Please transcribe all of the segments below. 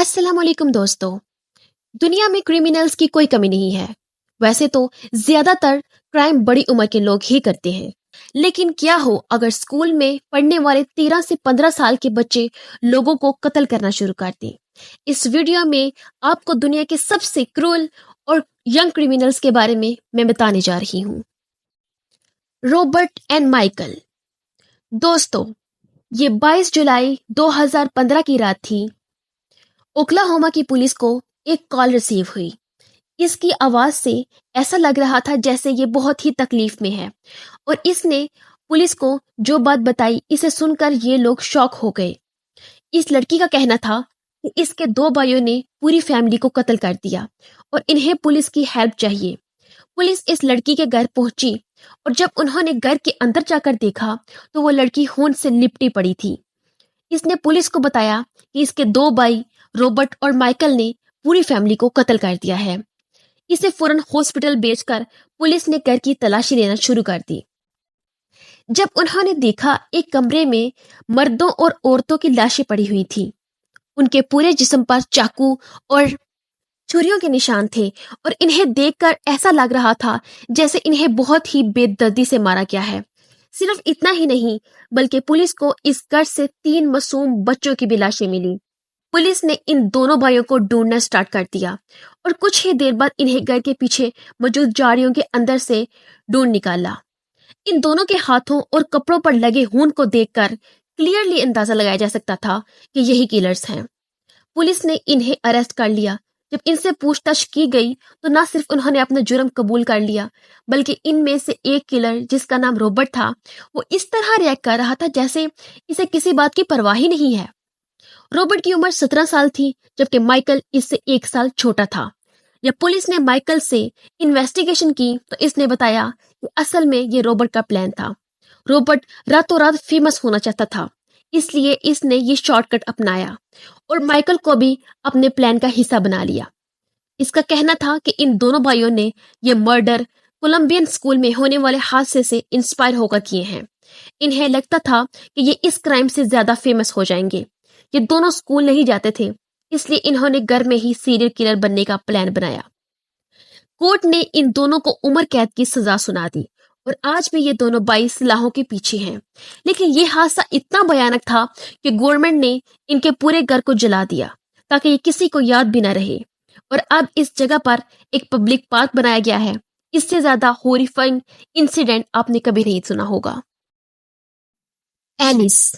अस्सलाम वालेकुम दोस्तों। दुनिया में क्रिमिनल्स की कोई कमी नहीं है। वैसे तो ज्यादातर क्राइम बड़ी उम्र के लोग ही करते हैं, लेकिन क्या हो अगर स्कूल में पढ़ने वाले 13 से 15 साल के बच्चे लोगों को कत्ल करना शुरू कर दें। इस वीडियो में आपको दुनिया के सबसे क्रूअल और यंग क्रिमिनल्स के बारे में मैं बताने जा रही हूँ। Robert and Michael. दोस्तों, ये 22 जुलाई 2015 की रात थी। ओक्लाहोमा की पुलिस को एक कॉल रिसीव हुई। इसकी आवाज से ऐसा लग रहा था जैसे ये बहुत ही तकलीफ में है, और इसने पुलिस को जो बात बताई इसे सुनकर ये लोग शॉक हो गए। इस लड़की का कहना था कि इसके दो भाइयों ने पूरी फैमिली को कत्ल कर दिया और इन्हें पुलिस की हेल्प चाहिए। पुलिस इस लड़की के घर पहुंची और जब उन्होंने घर के अंदर जाकर देखा तो वो लड़की खून से लिपटी पड़ी थी। इसने पुलिस को बताया कि इसके दो भाई रॉबर्ट और माइकल ने पूरी फैमिली को कत्ल कर दिया है। इसे फौरन हॉस्पिटल भेजकर पुलिस ने घर की तलाशी लेना शुरू कर दी। जब उन्होंने देखा एक कमरे में मर्दों और औरतों की लाशें पड़ी हुई थी। उनके पूरे जिस्म पर चाकू और छुरियों के निशान थे और इन्हें देखकर ऐसा लग रहा था जैसे इन्हें बहुत ही बेदर्दी से मारा गया है। सिर्फ इतना ही नहीं, बल्कि पुलिस को इस घर से 3 मासूम बच्चों की भी लाशें मिली। पुलिस ने इन दोनों भाइयों को ढूंढना स्टार्ट कर दिया और कुछ ही देर बाद इन्हें घर के पीछे मौजूद झाड़ियों के अंदर से ढूंढ निकाला। इन दोनों के हाथों और कपड़ों पर लगे खून को देखकर क्लियरली अंदाजा लगाया जा सकता था कि यही किलर्स हैं। पुलिस ने इन्हें अरेस्ट कर लिया। जब इनसे पूछताछ की गई तो न सिर्फ उन्होंने अपना जुर्म कबूल कर लिया, बल्कि इनमें से एक किलर जिसका नाम रॉबर्ट था, वो इस तरह रिएक्ट कर रहा था जैसे इसे किसी बात की परवाह ही नहीं है। रॉबर्ट की उम्र 17 साल थी, जबकि माइकल इससे 1 साल छोटा था। जब पुलिस ने माइकल से इन्वेस्टिगेशन की तो इसने बताया कि असल में ये रॉबर्ट का प्लान था। रॉबर्ट रातों रात फेमस होना चाहता था, इसलिए इसने ये शॉर्टकट अपनाया और माइकल को भी अपने प्लान का हिस्सा बना लिया। इसका कहना था कि इन दोनों भाइयों ने ये मर्डर कोलंबियन स्कूल में होने वाले हादसे से इंस्पायर होकर किए हैं। इन्हें लगता था कि ये इस क्राइम से ज्यादा फेमस हो जाएंगे। ये दोनों स्कूल नहीं जाते थे, इसलिए इन्होंने घर में ही सीरियल किलर बनने का प्लान बनाया। कोर्ट ने इन दोनों को उम्र कैद की सजा सुना दी और आज भी ये दोनों भाई सलाहों के पीछे हैं। लेकिन ये हादसा इतना भयानक था कि गवर्नमेंट ने इनके पूरे घर को जला दिया ताकि ये किसी को याद भी ना रहे, और अब इस जगह पर एक पब्लिक पार्क बनाया गया है। इससे ज्यादा हॉरिफाइंग इंसिडेंट आपने कभी नहीं सुना होगा। एलिस।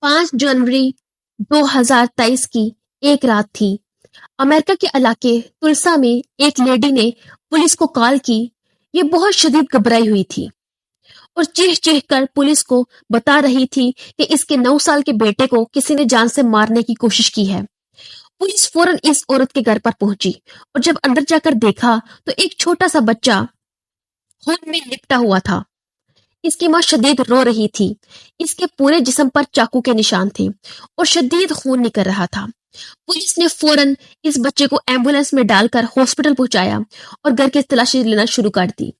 5 जनवरी 2023 की एक रात थी। अमेरिका के इलाके तुलसा में एक लेडी ने पुलिस को कॉल की। ये बहुत शदीद घबराई हुई थी और चीख चीख कर पुलिस को बता रही थी कि इसके 9 साल के बेटे को किसी ने जान से मारने की कोशिश की है। पुलिस फौरन इस औरत के घर पर पहुंची और जब अंदर जाकर देखा तो एक छोटा सा बच्चा खून में लिपटा हुआ था। इसकी मां शदीद रो रही थी। इसके पूरे जिस्म पर चाकू के निशान थे और शदीद खून निकल रहा था। पुलिस ने फौरन इस बच्चे को एम्बुलेंस में डालकर हॉस्पिटल पहुंचाया और घर की तलाशी लेना शुरू कर दी।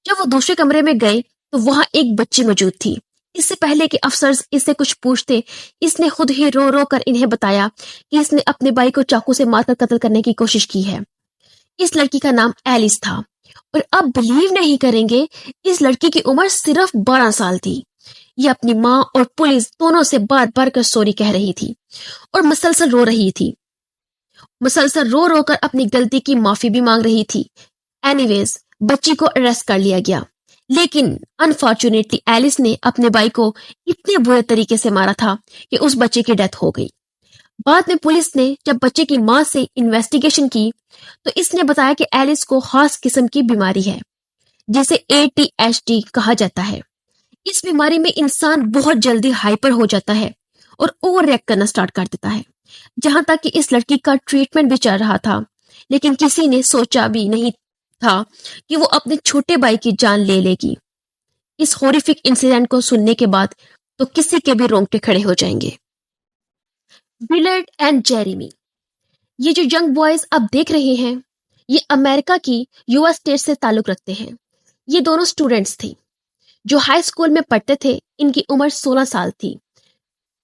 जब वो दूसरे कमरे में गए तो वहां एक बच्ची मौजूद थी। इससे पहले कि अफसर्स इससे कुछ पूछते, इसने खुद ही रो रो कर इन्हें बताया कि इसने अपने भाई को चाकू से मारकर कत्ल करने की कोशिश की है। इस लड़की का नाम एलिस था और आप बिलीव नहीं करेंगे, इस लड़की की उम्र सिर्फ 12 साल थी। ये अपनी माँ और पुलिस दोनों से बार बार कर सॉरी कह रही थी और मुसलसल रो रही थी। मुसलसल रो रो कर अपनी गलती की माफी भी मांग रही थी। एनीवेज, बच्ची को अरेस्ट कर लिया गया, लेकिन अनफॉर्चुनेटली एलिस ने अपने भाई को इतने बुरे तरीके से मारा था कि उस बच्चे की डेथ हो गई। बाद में पुलिस ने जब बच्चे की मां से इन्वेस्टिगेशन की तो इसने बताया कि एलिस को खास किस्म की बीमारी है जिसे ADHD कहा जाता है। इस बीमारी में इंसान बहुत जल्दी हाइपर हो जाता है और ओवर रिएक्ट करना स्टार्ट कर देता है। जहां तक कि इस लड़की का ट्रीटमेंट भी चल रहा था, लेकिन किसी ने सोचा भी नहीं था कि वो अपने छोटे भाई की जान ले लेगी। इस हॉरिफिक इंसिडेंट को सुनने के बाद तो किसी के भी रोंगटे खड़े हो जाएंगे। Willard and Jeremy. ये जो यंग बॉयज आप देख रहे हैं, ये अमेरिका की यूएस स्टेट से ताल्लुक रखते हैं। ये दोनों स्टूडेंट्स थे जो हाई स्कूल में पढ़ते थे। इनकी उम्र 16 साल थी।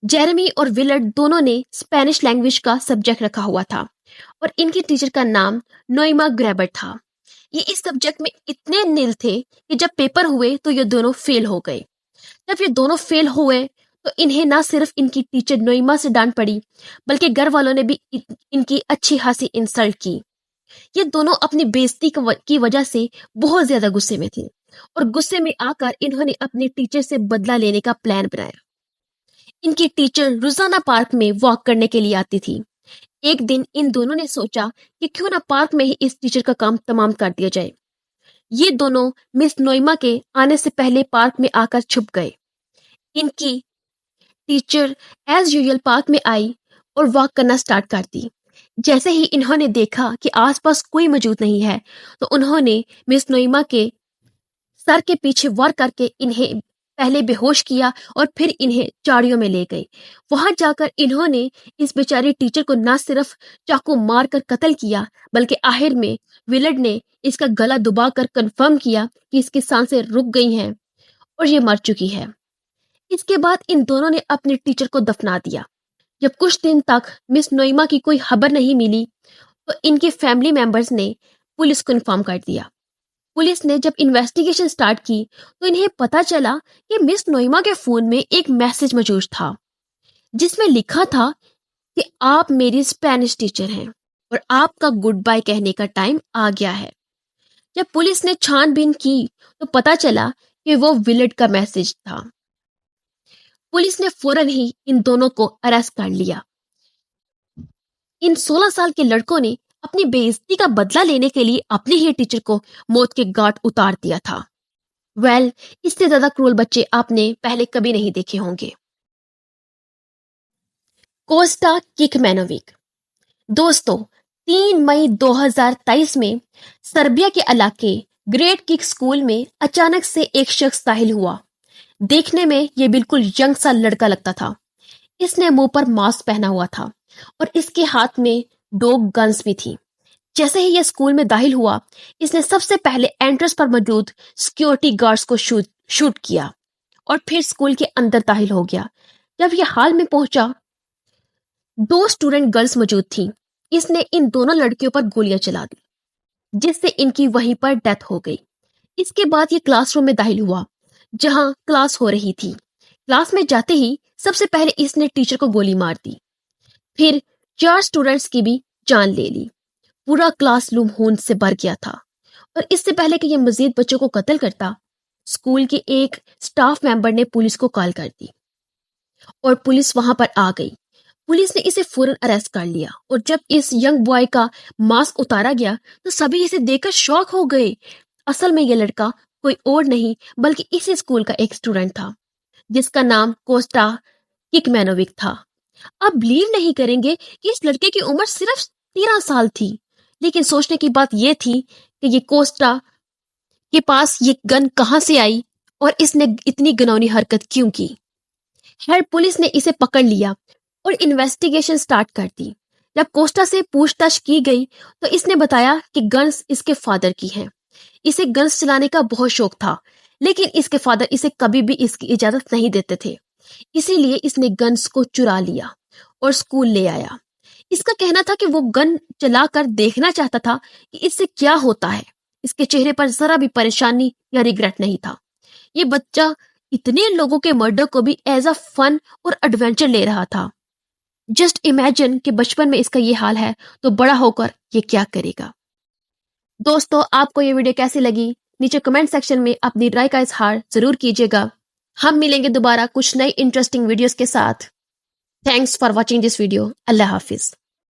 जेरेमी और विलर्ड दोनों ने स्पेनिश लैंग्वेज का सब्जेक्ट रखा हुआ था और इनकी टीचर का नाम नोइमा ग्रेबर था। ये इस सब्जेक्ट में इतने नील थे कि जब पेपर हुए तो ये दोनों फेल हो गए। जब ये दोनों फेल हुए तो इन्हें ना सिर्फ इनकी टीचर नोइमा से डांट पड़ी, बल्कि घर वालों ने भी इनकी अच्छी खासी इंसल्ट की। ये दोनों अपनी बेइज्जती की वजह से बहुत ज्यादा गुस्से में थे और गुस्से में आकर इन्होंने अपने टीचर से बदला लेने का प्लान बनाया। इनकी टीचर रोजाना पार्क में वॉक करने के लिए आती थी। एक दिन इन दोनों ने सोचा कि क्यों ना पार्क में ही इस टीचर का काम तमाम कर दिया जाए। ये दोनों मिस नोइमा के आने से पहले पार्क में आकर छुप गए। इनकी टीचर एज यूजुअल पार्क में आई और वॉक करना स्टार्ट कर दी। जैसे ही इन्होंने देखा कि आसपास कोई मौजूद नहीं है, तो उन्होंने मिस नोइमा के सर के पीछे वार करके इन्हें पहले बेहोश किया और फिर इन्हें चाड़ियों में ले गए। वहां जाकर इन्होंने इस बेचारी टीचर को न सिर्फ चाकू मारकर कत्ल किया, बल्कि आखिर में विलर्ड ने इसका गला दबाकर कंफर्म किया कि इसकी सांसें रुक गई हैं और ये मर चुकी है। इसके बाद इन दोनों ने अपने टीचर को दफना दिया। जब कुछ दिन तक मिस नोइमा की कोई खबर नहीं मिली, तो इनके फैमिली मेंबर्स ने पुलिस को इन्फॉर्म कर दिया। पुलिस ने जब इन्वेस्टिगेशन स्टार्ट की तो इन्हें पता चला कि मिस नोइमा के फोन में एक मैसेज मौजूद था, जिसमें लिखा था कि आप मेरी स्पेनिश टीचर हैं और आपका गुड बाय कहने का टाइम आ गया है। जब पुलिस ने छानबीन की तो पता चला कि वो विलेट का मैसेज था। पुलिस ने फौरन ही इन दोनों को अरेस्ट कर लिया। इन 16 साल के लड़कों ने अपनी बेइज्जती का बदला लेने के लिए अपने ही टीचर को मौत के घाट उतार दिया था। इससे ज्यादा क्रूर बच्चे आपने पहले कभी नहीं देखे होंगे। कोस्टा किकमेनोविक। दोस्तों, 3 मई 2023 में सर्बिया के इलाके ग्रेट किक स्कूल में अचानक से एक शख्स दाखिल हुआ। देखने में यह बिल्कुल यंग सा लड़का लगता था। इसने मुंह पर मास्क पहना हुआ था और इसके हाथ में 2 गन्स भी थी। जैसे ही यह स्कूल में दाखिल हुआ, इसने सबसे पहले एंट्रेंस पर मौजूद सिक्योरिटी गार्ड्स को शूट किया और फिर स्कूल के अंदर दाखिल हो गया। जब यह हाल में पहुंचा, 2 स्टूडेंट गर्ल्स मौजूद थी। इसने इन दोनों लड़कियों पर गोलियां चला दी, जिससे इनकी वहीं पर डेथ हो गई। इसके बाद ये क्लासरूम में दाखिल हुआ, जहां क्लास हो रही थी। क्लास में जाते ही सबसे पहले इसने टीचर को गोली मार दी, फिर 4 स्टूडेंट्स की भी जान ले ली। पूरा क्लासरूम खून से भर गया था और इससे पहले कि यह मजीद बच्चों को कत्ल करता, स्कूल के एक स्टाफ मेंबर ने पुलिस को कॉल कर दी और पुलिस वहां पर आ गई। पुलिस ने इसे फौरन अरेस्ट कर लिया और जब इस यंग बॉय का मास्क उतारा गया तो सभी इसे देखकर शॉक हो गए। असल में यह लड़का कोई और नहीं बल्कि इसी स्कूल का एक स्टूडेंट था, जिसका नाम कोस्टा किकमेनोविक था। आप बिलीव नहीं करेंगे कि इस लड़के की उम्र सिर्फ 13 साल थी, लेकिन सोचने की बात यह थी कि ये कोस्टा के पास ये गन कहां से आई और इसने इतनी घिनौनी हरकत क्यों की। खैर, पुलिस ने इसे पकड़ लिया और इन्वेस्टिगेशन स्टार्ट कर दी। जब कोस्टा से पूछताछ की गई तो इसने बताया कि गन्स इसके फादर की हैं। इसे गन्स चलाने का बहुत शौक था, लेकिन इसके फादर इसे कभी भी इसकी इजाजत नहीं देते थे। इसीलिए इसने गन्स को चुरा लिया और स्कूल ले आया। इसका कहना था कि वो गन चलाकर देखना चाहता था कि इससे क्या होता है। इसके चेहरे पर जरा भी परेशानी या रिग्रेट नहीं था। ये बच्चा इतने लोगों के मर्डर को भी एज अ फन और एडवेंचर ले रहा था। जस्ट इमेजिन कि बचपन में इसका ये हाल है तो बड़ा होकर ये क्या करेगा। दोस्तों, आपको ये वीडियो कैसी लगी? नीचे कमेंट सेक्शन में अपनी राय का इजहार जरूर कीजिएगा। हम मिलेंगे दोबारा कुछ नई इंटरेस्टिंग वीडियोस के साथ। Thanks for watching this video. Allah Hafiz.